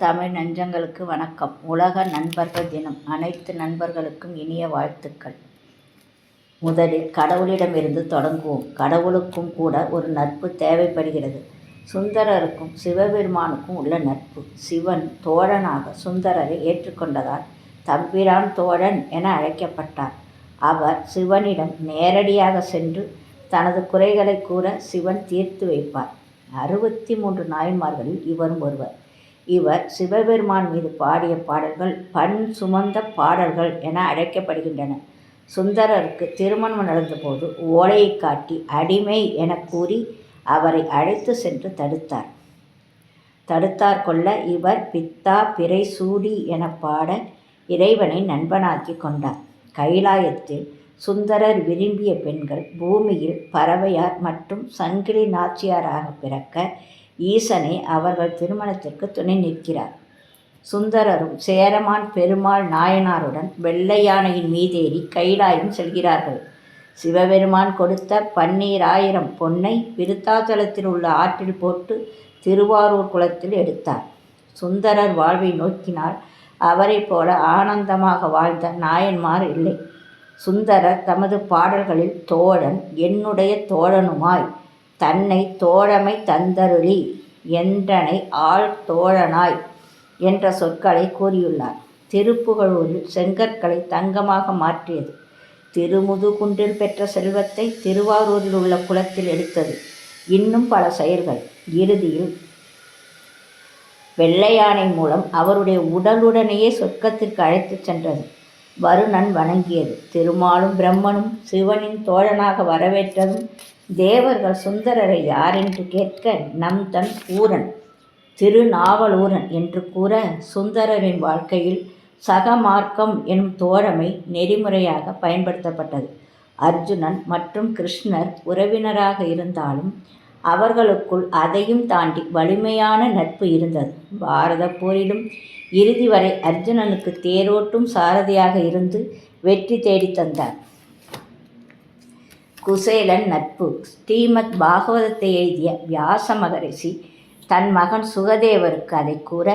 தமிழ் நெஞ்சங்களுக்கு வணக்கம். உலக நண்பர்கள் தினம். அனைத்து நண்பர்களுக்கும் இனிய வாழ்த்துக்கள். முதலில் கடவுளிடமிருந்து தொடங்குவோம். கடவுளுக்கும் கூட ஒரு நட்பு தேவைப்படுகிறது. சுந்தரருக்கும் சிவபெருமானுக்கும் உள்ள நட்பு. சிவன் தோழனாக சுந்தரரை ஏற்றுக்கொண்டதால் தம்பிரான் தோழன் என அழைக்கப்பட்டார். அவர் சிவனிடம் நேரடியாக சென்று தனது குறைகளை கூற சிவன் தீர்த்து வைப்பார். 63 நாயன்மார்களில் இவரும் ஒருவர். இவர் சிவபெருமான் மீது பாடிய பாடல்கள் பண் சுமந்த பாடல்கள் என அழைக்கப்படுகின்றன. சுந்தரருக்கு திருமணம் நடந்தபோது ஓலையை காட்டி அடிமை என கூறி அவரை அழைத்து சென்று தடுத்தார் கொள்ள இவர் பித்தா பிறை சூடி என பாட இறைவனை நண்பனாக்கி கொண்டார். கைலாயத்தில் சுந்தரர் விரும்பிய பெண்கள் பூமியில் பறவையார் மற்றும் சங்கிலி நாச்சியாராக பிறக்க ஈசனே அவர்கள் திருமணத்திற்கு துணை நிற்கிறார். சுந்தரரும் சேரமான் பெருமாள் நாயனாருடன் வெள்ளை யானையின் மீதேறி கைலாயம் செல்கிறார்கள். சிவபெருமான் கொடுத்த 12,000 பொன்னை விருத்தாச்சலத்தில் உள்ள ஆற்றில் போட்டு திருவாரூர் குளத்தில் எடுத்தார். சுந்தரர் வாழ்வை நோக்கினால் அவரை போல ஆனந்தமாக வாழ்ந்த நாயன்மார் இல்லை. சுந்தரர் தமது பாடல்களில் தோழன் என்னுடைய தோழனுமாய் தன்னை தோழமை தந்தருளி என்றனை ஆள் தோழனாய் என்ற சொற்களை கூறியுள்ளார். திருப்புகழூரில் செங்கற்களை தங்கமாக மாற்றியது. திருமுதுகுன்றில் பெற்ற செல்வத்தை திருவாரூரில் உள்ள குளத்தில் எடுத்தது. இன்னும் பல செயல்கள். இறுதியில் வெள்ளையானை மூலம் அவருடைய உடலுடனேயே சொர்க்கத்திற்கு அழைத்துச் சென்றது. வருணன் வணங்கியது. திருமாலும் பிரம்மனும் சிவனின் தோழனாக வரவேற்றதும் தேவர்கள் சுந்தரரை யாரென்று கேட்க நம் தன் ஊரன் திருநாவலூரன் என்று கூற சுந்தரரின் வாழ்க்கையில் சகமார்க்கம் எனும் தோழமை நெறிமுறையாக பயன்படுத்தப்பட்டது. அர்ஜுனன் மற்றும் கிருஷ்ணர் உறவினராக இருந்தாலும் அவர்களுக்குள் அதையும் தாண்டி வலிமையான நட்பு இருந்தது. பாரத போரிலும் இறுதி வரை அர்ஜுனனுக்கு தேரோட்டும் சாரதியாக இருந்து வெற்றி தேடி தந்தார். குசேலன் நட்பு. ஸ்ரீமத் பாகவதத்தை எழுதிய வியாச மகரிஷி தன் மகன் சுகதேவருக்கு அதை கூற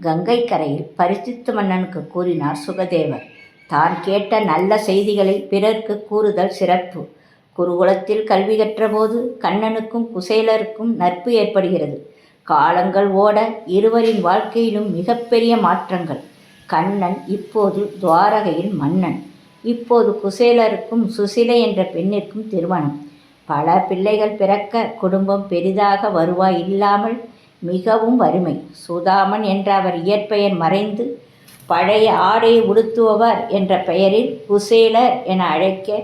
கங்கை கரையில் பரிசித்து மன்னனுக்கு கூறினார் சுகதேவர். தான் கேட்ட நல்ல செய்திகளை பிறர்க்கு கூறுதல் சிறப்பு. குருகுலத்தில் கல்வி கற்றபோது கண்ணனுக்கும் குசேலருக்கும் நட்பு ஏற்படுகிறது. காலங்கள் ஓட இருவரின் வாழ்க்கையிலும் மிகப்பெரிய மாற்றங்கள். கண்ணன் இப்போது துவாரகையில் மன்னன். இப்போது குசேலருக்கும் சுசிலை என்ற பெண்ணிற்கும் திருமணம். பல பிள்ளைகள் பிறக்க குடும்பம் பெரிதாக வருவாய் இல்லாமல் மிகவும் வறுமை. சுதாமன் என்ற அவர் இயற்பெயர் மறைந்து பழைய ஆடையை உடுத்துபவர் என்ற பெயரில் குசேலர் என அழைக்க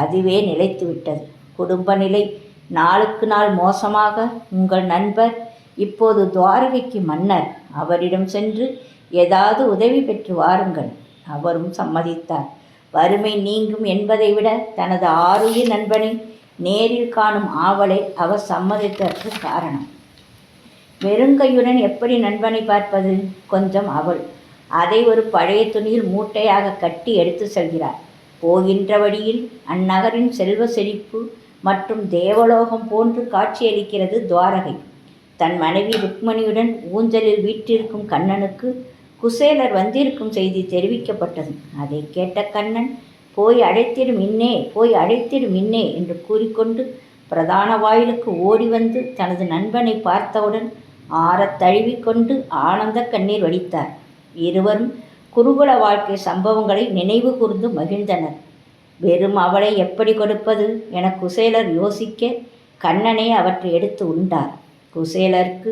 அதுவே நிலைத்துவிட்டது. குடும்ப நிலை நாளுக்கு நாள் மோசமாக உங்கள் நண்பர் இப்போது துவாரகைக்கு மன்னர். அவரிடம் சென்று ஏதாவது உதவி பெற்று வாருங்கள். அவரும் சம்மதித்தார். வறுமை நீங்கும் என்பதை விட தனது ஆருயிர் நண்பனை நேரில் காணும் ஆவலை அவர் சம்மதித்ததற்கு காரணம். வெறுங்கையுடன் எப்படி நண்பனை பார்ப்பது? கொஞ்சம் அவள். அதை ஒரு பழைய துணியில் மூட்டையாக கட்டி எடுத்து செல்கிறார். போகின்ற வழியில் அந்நகரின் செல்வ செழிப்பு மற்றும் தேவலோகம் போன்று காட்சியளிக்கிறது துவாரகை. தன் மனைவி ருக்மணியுடன் ஊஞ்சலில் வீற்றிருக்கும் கண்ணனுக்கு குசேலர் வந்திருக்கும் செய்தி தெரிவிக்கப்பட்டது. அதை கேட்ட கண்ணன் போய் அழைத்திடும் இன்னே என்று கூறிக்கொண்டு பிரதான வாயிலுக்கு ஓடி வந்து தனது நண்பனை பார்த்தவுடன் ஆறத் தழுவிக்கொண்டு ஆனந்த கண்ணீர் வடித்தார். இருவரும் குருகுல வாழ்க்கை சம்பவங்களை நினைவு கூர்ந்து மகிழ்ந்தனர். வெறும் அவளை எப்படி கொடுப்பது என குசேலர் யோசிக்க கண்ணனே அவற்றை எடுத்து உண்டார். குசேலருக்கு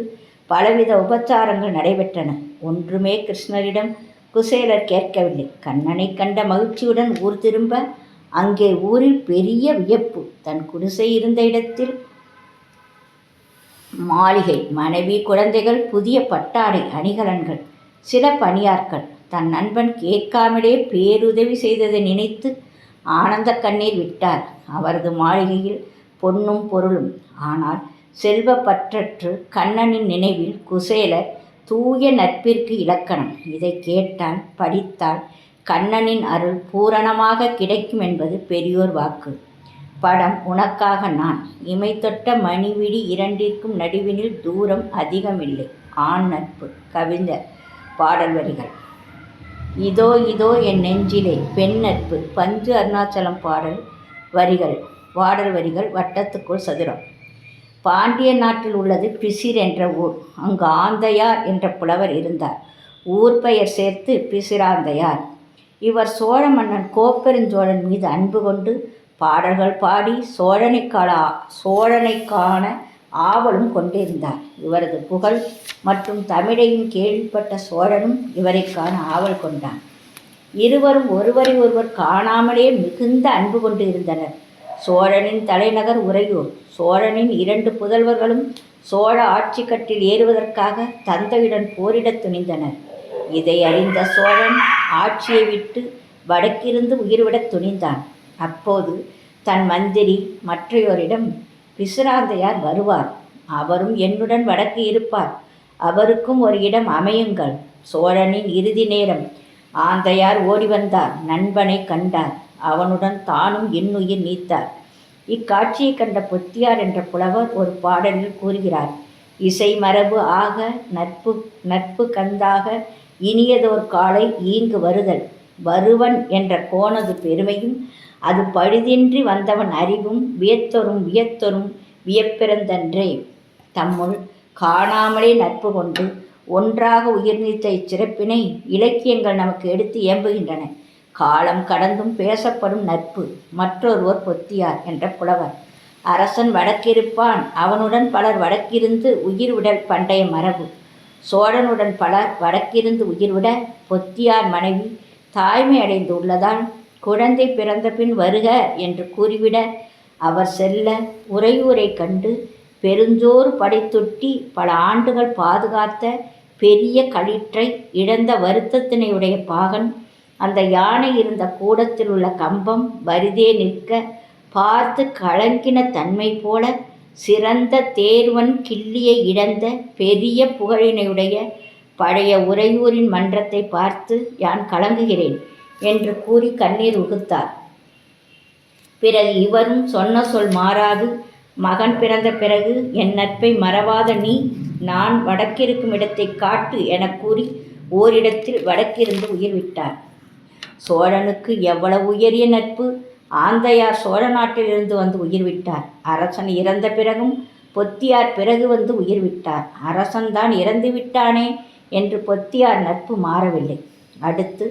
பலவித உபச்சாரங்கள் நடைபெற்றன. ஒன்றுமே கிருஷ்ணரிடம் குசேலர் கேட்கவில்லை. கண்ணனை கண்ட மகிழ்ச்சியுடன் ஊர் திரும்ப அங்கே ஊரில் பெரிய வியப்பு. தன் குடிசை இருந்த இடத்தில் மாளிகை, மனைவி, குழந்தைகள், புதிய பட்டாடை அணிகலன்கள், சில பணியாட்கள். தன் நண்பன் கேட்காமலே பேருதவி செய்ததை நினைத்து ஆனந்த கண்ணீர் விட்டார். அவரது மாளிகையில் பொன்னும் பொருளும். ஆனால் செல்வ பற்றற்று கண்ணனின் நினைவில் குசேலர் தூய நட்பிற்கு இலக்கணம். இதை கேட்டால் படித்தால் கண்ணனின் அருள் பூரணமாக கிடைக்கும் என்பது பெரியோர் வாக்கு. படம் உனக்காக நான். இமை தொட்ட மணிவிழி இரண்டிற்கும் நடுவினில் தூரம் அதிகமில்லை. ஆண் நட்பு. கவிஞர் பாடல் வரிகள். இதோ இதோ என் நெஞ்சிலே பெண் நட்பு. பஞ்சு அருணாச்சலம் பாடல் வரிகள். வட்டத்துக்குள் சதுரம். பாண்டிய நாட்டில் உள்ளது பிசிர் என்ற ஊர். அங்கு ஆந்தையார் என்ற புலவர் இருந்தார். ஊர் பெயர் சேர்த்து பிசிராந்தையார். இவர் சோழ மன்னன் கோப்பெருஞ்சோழன் மீது அன்பு கொண்டு பாடல்கள் பாடி சோழனைக்கான ஆவலும் கொண்டிருந்தார். இவரது புகழ் மற்றும் தமிழையும் கேள்விப்பட்ட சோழனும் இவரை காண ஆவல் கொண்டான். இருவரும் ஒருவரை ஒருவர் காணாமலே மிகுந்த அன்பு கொண்டு இருந்தனர். சோழனின் தலைநகர் உறையூர். சோழனின் 2 புதல்வர்களும் சோழ ஆட்சி கட்டில் ஏறுவதற்காக தந்தையுடன் போரிடத் துணிந்தனர். இதை அறிந்த சோழன் ஆட்சியை விட்டு வடக்கிருந்து உயிர்விடத் துணிந்தான். அப்போது தன் மந்திரி மற்றையோரிடம், பிசிராந்தையார் வருவார், அவரும் என்னுடன் வடக்கு இருப்பார், அவருக்கும் ஒரு இடம் அமையுங்கள். சோழனின் இறுதி நேரம். ஆந்தையார் ஓடி வந்தார். நண்பனை கண்டார். அவனுடன் தானும் இன்னுயிர் நீத்தார். இக்காட்சியை கண்ட பொத்தியார் என்ற புலவர் ஒரு பாடலில் கூறுகிறார்: இசை மரபு ஆக நட்பு கந்தாக இனியதோர் காலை ஈங்கு வருதல். வருவன் என்ற கோனது பெருமையும் அது பழுதின்றி வந்தவன் அறிவும் வியத்தொரும் வியப்பிறந்தன்றே. தம்முள் காணாமலே நட்பு கொண்டு ஒன்றாக உயிர் நீத்த இச்சிறப்பினை இலக்கியங்கள் நமக்கு எடுத்து ஏம்புகின்றன. காலம் கடந்தும் பேசப்படும் நட்பு. மற்றொருவர் பொத்தியார் என்ற புலவர். அரசன் வடக்கிருப்பான், அவனுடன் பலர் வடக்கிருந்து உயிர்விடல் பண்டைய மரபு. சோழனுடன் பலர் வடக்கிருந்து உயிர்விட பொத்தியார் மனைவி தாய்மை அடைந்து உள்ளதால் குழந்தை பிறந்த பின் வருக என்று கூறிவிட அவர் செல்ல உறையூரை கண்டு பெருஞ்சோறு படைத்தொட்டி பல ஆண்டுகள் பாதுகாத்த பெரிய களிற்றை இழந்த வருத்தத்தினையுடைய பாகன் அந்த யானை இருந்த கூடத்தில் உள்ள கம்பம் வரிதே நிற்க பார்த்து கலங்கின தன்மை போல சிறந்த தேர்வன் கிள்ளியை இழந்த பெரிய புகழினையுடைய பழைய உறையூரின் மன்றத்தை பார்த்து யான் கலங்குகிறேன் என்று கூறி கண்ணீர் உகுத்தார். பிறகு இவரும் சொன்ன சொல் மாறாது, மகன் பிறந்த பிறகு என் நட்பை மறவாத நீ நான் வடக்கிருக்கும் இடத்தை காட்டு எனக் கூறி ஓரிடத்தில் வடக்கிருந்து உயிர் விட்டார். சோழனுக்கு எவ்வளவு உயரிய நட்பு! ஆந்தையார் சோழ நாட்டிலிருந்து வந்து உயிர் விட்டார். அரசன் இறந்த பிறகும் பொத்தியார் பிறகு வந்து உயிர் விட்டார். அரசன்தான் இறந்து விட்டானே என்று பொத்தியார் நட்பு மாறவில்லை. அடுத்து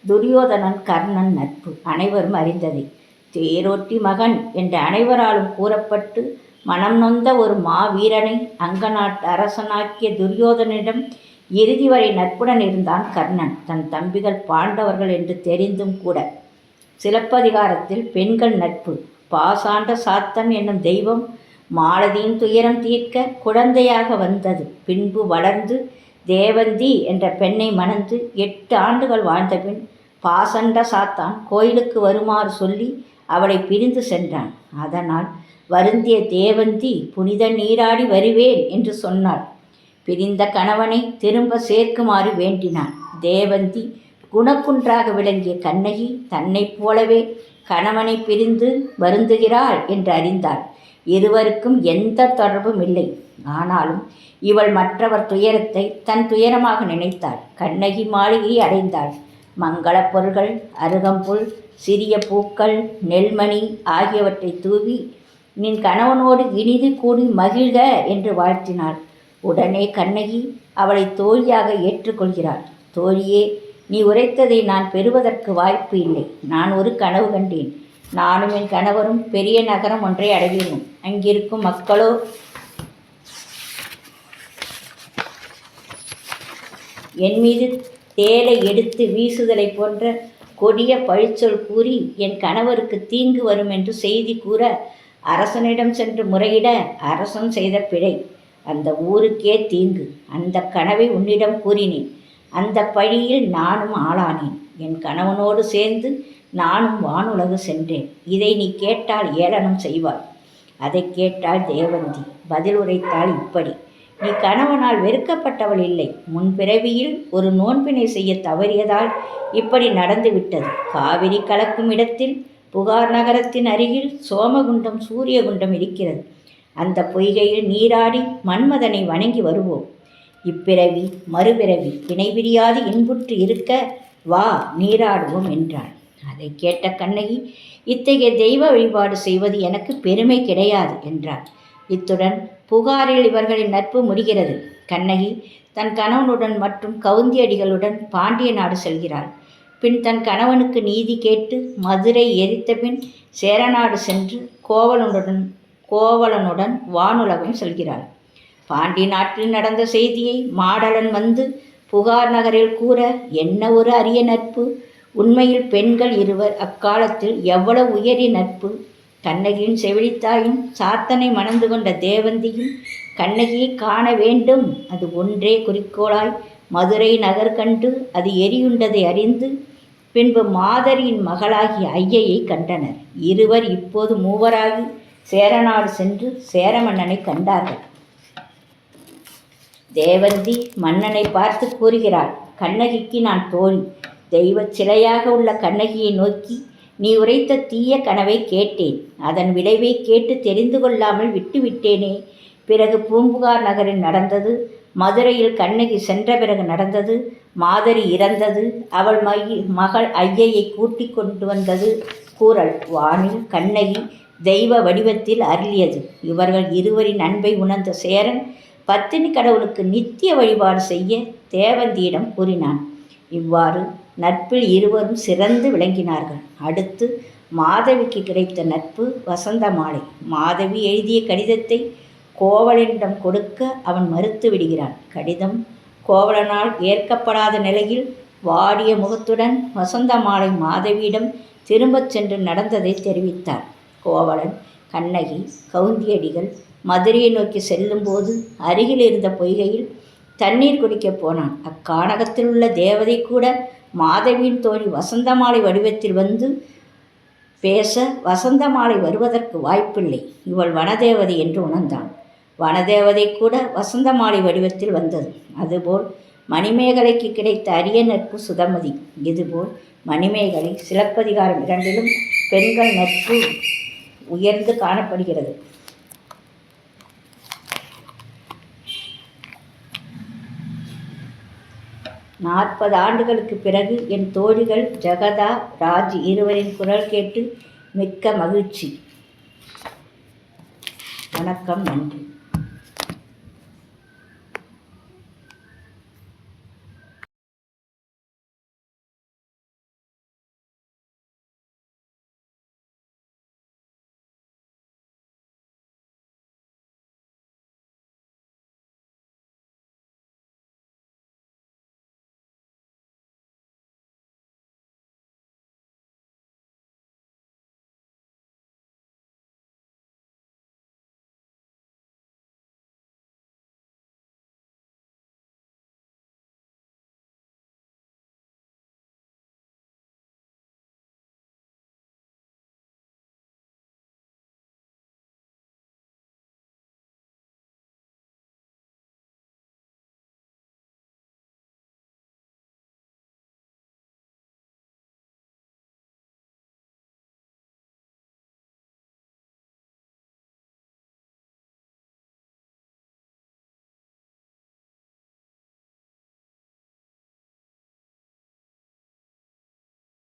துரியோதனன் கர்ணன் நட்பு அனைவரும் அறிந்ததே. தேரோட்டி மகன் என்று அனைவராலும் கூறப்பட்டு மனம் நொந்த ஒரு மாவீரனை அங்க நாட்டு அரசனாக்கிய துரியோதனிடம் இறுதி வரை நட்புடன் இருந்தான் கர்ணன். தன் தம்பிகள் பாண்டவர்கள் என்று தெரிந்தும் கூட. சிலப்பதிகாரத்தில் பெண்கள் நட்பு. பாசாண்ட சாத்தன் என்னும் தெய்வம் மாலதியின் துயரம் தீர்க்க குழந்தையாக வந்தது. பின்பு வளர்ந்து தேவந்தி என்ற பெண்ணை மணந்து 8 ஆண்டுகள் வாழ்ந்த பின் பாசண்ட சாத்தான் கோயிலுக்கு வருமாறு சொல்லி அவளை பிரிந்து சென்றான். அதனால் வருந்திய தேவந்தி புனித நீராடி வருவேன் என்று சொன்னாள். பிரிந்த கணவனை திரும்ப சேர்க்குமாறு வேண்டினான். தேவந்தி குணக்குன்றாக விளங்கிய கண்ணகி தன்னைப் போலவே கணவனை பிரிந்து வருந்துகிறாள் என்று அறிந்தாள். இருவருக்கும் எந்த தொடர்பும் இல்லை. ஆனாலும் இவள் மற்றவர் துயரத்தை தன் துயரமாக நினைத்தாள். கண்ணகி மாளிகையை அடைந்தாள். மங்களப் பொருள்கள், அருகம்புல், சிறிய பூக்கள், நெல்மணி ஆகியவற்றை தூவி நின் கணவனோடு இனிது கூடி மகிழ்க என்று வாழ்த்தினாள். உடனே கண்ணகி அவளை தோழியாக ஏற்றுக்கொள்கிறாள். தோழியே, நீ உரைத்ததை நான் பெறுவதற்கு வாய்ப்பு இல்லை. நான் ஒரு கனவு கண்டேன். நானும் என் கணவரும் பெரிய நகரம் ஒன்றை அடைகிறோம். அங்கிருக்கும் மக்களோ என் மீது தேலை எடுத்து வீசுதலை போன்ற கொடிய பழிச்சொல் கூறி என் கணவருக்கு தீங்கு வரும் என்று செய்தி கூற அரசனிடம் சென்று முறையிட அரசன் செய்த பிழை அந்த ஊருக்கே தீங்கு. அந்த கனவை உன்னிடம் கூறினேன். அந்த பழியில் நானும் ஆளானேன். என் கணவனோடு சேர்ந்து நானும் வானுலகு சென்றேன். இதை நீ கேட்டால் ஏளனம் செய்வாய். அதை கேட்டால் தேவந்தி பதில் உரைத்தாள் இப்படி: நீ கணவனால் வெறுக்கப்பட்டவள் இல்லை. முன்பிறவியில் ஒரு நோன்பினை செய்ய தவறியதால் இப்படி நடந்துவிட்டது. காவிரி கலக்கும் இடத்தில் புகார் நகரத்தின் அருகில் சோமகுண்டம் சூரியகுண்டம் இருக்கிறது. அந்த பொய்கையில் நீராடி மன்மதனை வணங்கி வருவோம். இப்பிறவி மறுபிறவி வினைபிரியாது இன்புற்று இருக்க வா நீராடுவோம் என்றாள். அதை கேட்ட கண்ணகி, இத்தகைய தெய்வ வழிபாடு செய்வது எனக்கு பெருமை கிடையாது என்றாள். இத்துடன் புகாரில் இவர்களின் நட்பு முடிகிறது. கண்ணகி தன் கணவனுடன் மற்றும் கவுந்தியடிகளுடன் பாண்டிய நாடு செல்கிறாள். பின் தன் கணவனுக்கு நீதி கேட்டு மதுரை எரித்த பின் சேரநாடு சென்று கோவலனுடன் வானுலகம் செல்கிறாள். பாண்டி நாட்டில் நடந்த செய்தியை மாடலன் வந்து புகார் நகரில் கூற, என்ன ஒரு அரிய நட்பு! உண்மையில் பெண்கள் இருவர் அக்காலத்தில் எவ்வளவு உயரிய நட்பு! கண்ணகியின் செவிலித்தாயும் சாத்தனை மணந்து கொண்ட தேவந்தியும் கண்ணகியை காண வேண்டும், அது ஒன்றே குறிக்கோளாய் மதுரை நகர் கண்டு அது எரியுண்டதை அறிந்து பின்பு மாதரியின் மகளாகிய ஐயையை கண்டனர். இருவர் இப்போது மூவராகி சேரநாடு சென்று சேரமன்னனை கண்டார்கள். தேவந்தி மன்னனை பார்த்து கூறுகிறாள், கண்ணகிக்கு நான் தோழி. தெய்வச் சிலையாக உள்ள கண்ணகியை நோக்கி, நீ உரைத்த தீய கனவை கேட்டேன். அதன் விளைவை கேட்டு தெரிந்து கொள்ளாமல் விட்டுவிட்டேனே. பிறகு பூம்புகார் நகரில் நடந்தது, மதுரையில் கண்ணகி சென்ற பிறகு நடந்தது, மாதரி இறந்தது, அவள் மகள் ஐயையை கூட்டி கொண்டு வந்தது கூறல். வானில் கண்ணகி தெய்வ வடிவத்தில் அருளியது. இவர்கள் இருவரின் அன்பை உணர்ந்த சேரன் பத்தினி கடவுளுக்கு நித்திய வழிபாடு செய்ய தேவந்தியிடம் கூறினான். இவ்வாறு நட்பில் இருவரும் சிறந்து விளங்கினார்கள். அடுத்து மாதவிக்கு கிடைத்த நட்பு வசந்த மாலை. மாதவி எழுதிய கடிதத்தை கோவலனிடம் கொடுக்க அவன் மறுத்து விடுகிறான். கடிதம் கோவலனால் ஏற்கப்படாத நிலையில் வாடிய முகத்துடன் வசந்த மாலை மாதவியிடம் திரும்பச் சென்று நடந்ததை தெரிவித்தார். கோவலன் கண்ணகி கவுந்தியடிகள் மதுரையை நோக்கி செல்லும்போது அருகில் இருந்த பொய்கையில் தண்ணீர் குடிக்கப் போனான். அக்கானகத்தில் உள்ள தேவதை கூட மாதவியின் தோழி வசந்தமாலை வடிவத்தில் வந்து பேச வசந்தமாலை வருவதற்கு வாய்ப்பில்லை, இவள் வனதேவதை என்று உணர்ந்தான். வனதேவதை கூட வசந்தமாலை வடிவத்தில் வந்தது. அதுபோல் மணிமேகலைக்கு கிடைத்த அரிய நட்பு சுதமதி. இதுபோல் மணிமேகலை சிலப்பதிகாரம் 2லும் பெண்கள் நட்பு உயர்ந்து காணப்படுகிறது. 40 ஆண்டுகளுக்கு பிறகு என் தோழிகள் ஜெகதா, ராஜ் இருவரின் குரல் கேட்டு மிக்க மகிழ்ச்சி. வணக்கம், நன்றி.